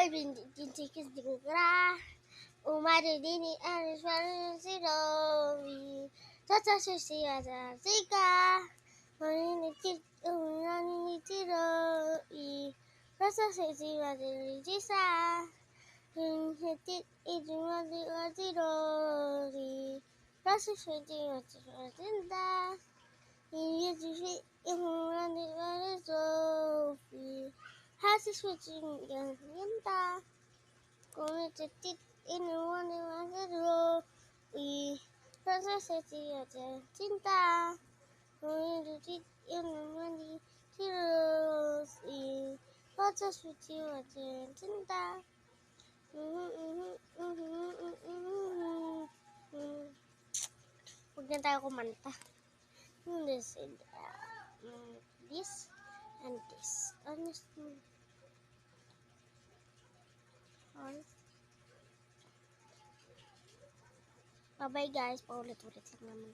Bintikis dingra. Umari dini aniswaru sirovi. Tata susi wata sika. Marini tiroi. Rasa susi wata rijisa. Hetit idumati watirori. Rasa susi wata watinda. Yejushi imurani wata sofi. Hasi suci yanta. Kome tetit inuwani watiroi. Rasa suci wata cinta. Kome tetit inuwani tiroi. Rasa suci wata cinta. Huwag na tayo kumanta. This and this and this. Honestly. Bye-bye guys. Paulit-ulit lang naman.